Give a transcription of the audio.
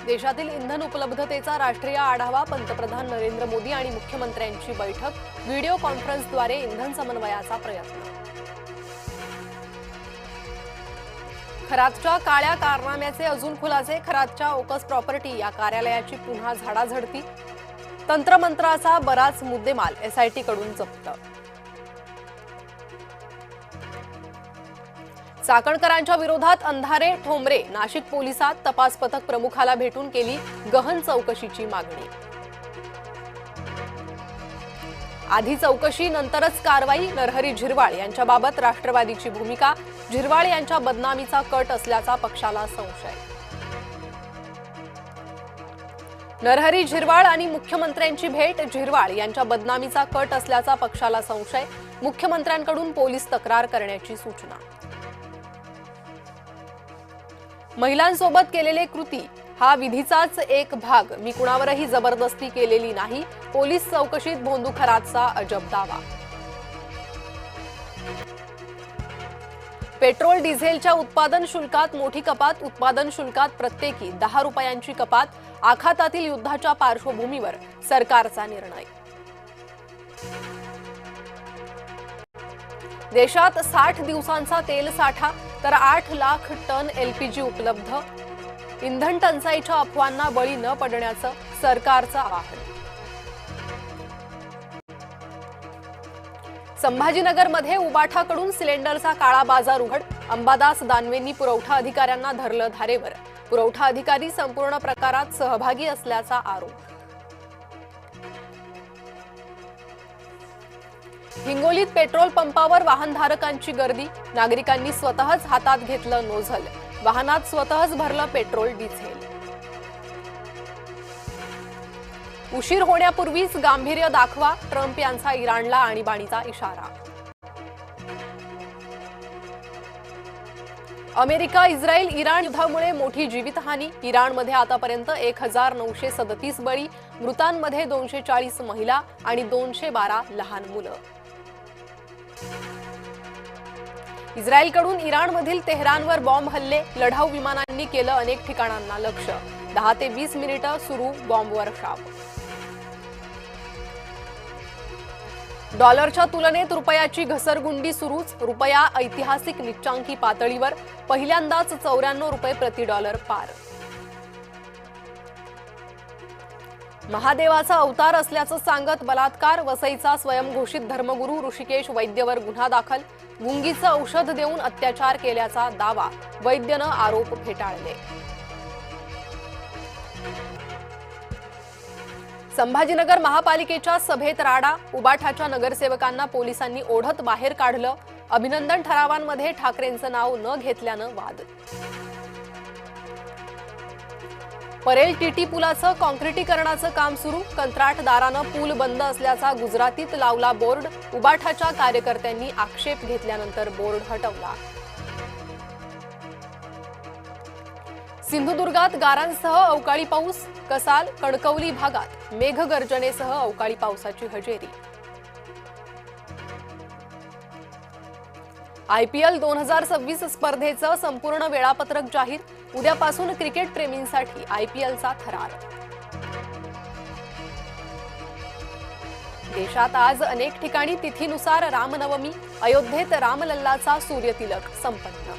देशातील इंधन उपलब्धतेचा राष्ट्रीय आढावा, पंतप्रधान नरेंद्र मोदी आणि मुख्यमंत्र्यांची बैठक, व्हिडिओ कॉन्फरन्सद्वारे इंधन समन्वयाचा प्रयत्न। खरातच्या काळ्या कारनाम्याचे अजून खुलासे, खरातच्या ओकस प्रॉपर्टी या कार्यालयाची पुन्हा झाडाझडती, तंत्रमंत्राचा बराच मुद्देमाल एसआयटी कडून जप्त। चाकणकरांच्या विरोधात अंधारे ठोंबरे, नाशिक पोलिसात तपास पथक प्रमुखाला भेटून केली गहन चौकशीची मागणी। आधी चौकशी नंतरच कारवाई, नरहरी झिरवाळ यांच्याबाबत राष्ट्रवादीची भूमिका, झिरवाळ यांच्या बदनामीचा कट असल्याचा पक्षाला संशय। नरहरी झिरवाळ आणि मुख्यमंत्र्यांची भेट, झिरवाळ यांच्या बदनामीचा कट असल्याचा पक्षाला संशय, मुख्यमंत्र्यांकडून पोलीस तक्रार करण्याची सूचना। महिलांसोबत केलेले कृती हा विधीचाच एक भाग, मी कुणावरही जबरदस्ती केलेली नाही, पोलीस चौकशीत भोंदू खरातचा अजब दावा। पेट्रोल डिझेलच्या उत्पादन शुल्कात मोठी कपात, उत्पादन शुल्कात प्रत्येकी 10 रुपयांची कपात, आखातातील युद्धाच्या पार्श्वभूमीवर सरकारचा निर्णय। देशात 60 दिवसांचा तेल साठा तर 8 लाख टन एलपीजी उपलब्ध, इंधन टंचाईच्या अफवांना बळी न पडण्याचं सरकारचं आवाहन। संभाजीनगरमध्ये उबाठाकडून सिलेंडरचा काळा बाजार उघड, अंबादास दानवेंनी पुरवठा अधिकाऱ्यांना धरलं धारेवर, पुरवठा अधिकारी संपूर्ण प्रकारात सहभागी असल्याचा आरोप। हिंगोलीत पेट्रोल पंपावर वाहनधारकांची गर्दी, नागरिकांनी स्वतःच हातात घेतलं नोझल, वाहनात स्वतःच भरलं पेट्रोल डिझेल। उशीर होण्यापूर्वीच गांभीर्य दाखवा, ट्रम्प यांचा इराणला आणीबाणीचा इशारा। अमेरिका, इस्रायल, इराण युद्धामुळे मोठी जीवितहानी, इराणमध्ये आतापर्यंत 1937 बळी, मृतांमध्ये 240 महिला आणि 212 लहान मुलं। इस्रायलकडून इराणमधील तेहरानवर बॉम्ब हल्ले, लढाऊ विमानांनी केलं अनेक ठिकाणांना लक्ष्य, 10 ते 20 मिनिटं सुरू बॉम्ब वर्षाव। डॉलरच्या तुलनेत रुपयाची घसरगुंडी सुरूच, रुपया ऐतिहासिक निच्चांकी पातळीवर, पहिल्यांदाच 94 रुपये प्रति डॉलर पार। महादेवाचा अवतार असल्याचं सांगत बलात्कार, वसईचा स्वयंघोषित धर्मगुरू ऋषिकेश वैद्यवर गुन्हा दाखल, गुंगीचं औषध देऊन अत्याचार केल्याचा दावा, वैद्यनं आरोप फेटाळले। संभाजीनगर महापालिकेच्या सभेत राडा, उबाठाच्या नगरसेवकांना पोलिसांनी ओढत बाहेर काढलं, अभिनंदन ठरावांमध्ये ठाकरेंचं नाव न घेतल्यानं वाद। परेल टीटी पुलाचं काँक्रिटीकरणाचं काम सुरू, कंत्राटदारानं पूल बंद असल्याचा गुजरातीत लावला बोर्ड, उबाठाच्या कार्यकर्त्यांनी आक्षेप घेतल्यानंतर बोर्ड हटवला। सिंधुदुर्गात गारांसह अवकाळी पाऊस, कसाल, कणकवली भागात मेघगर्जनेसह अवकाळी पावसाची हजेरी। आयपीएल 2026 स्पर्धेचं संपूर्ण वेळापत्रक जाहीर, उद्यापासून क्रिकेट प्रेमींसाठी आयपीएलचा थरार। देशात आज अनेक ठिकाणी तिथीनुसार रामनवमी, अयोध्येत रामलल्लाचा सूर्यतिलक संपन्न।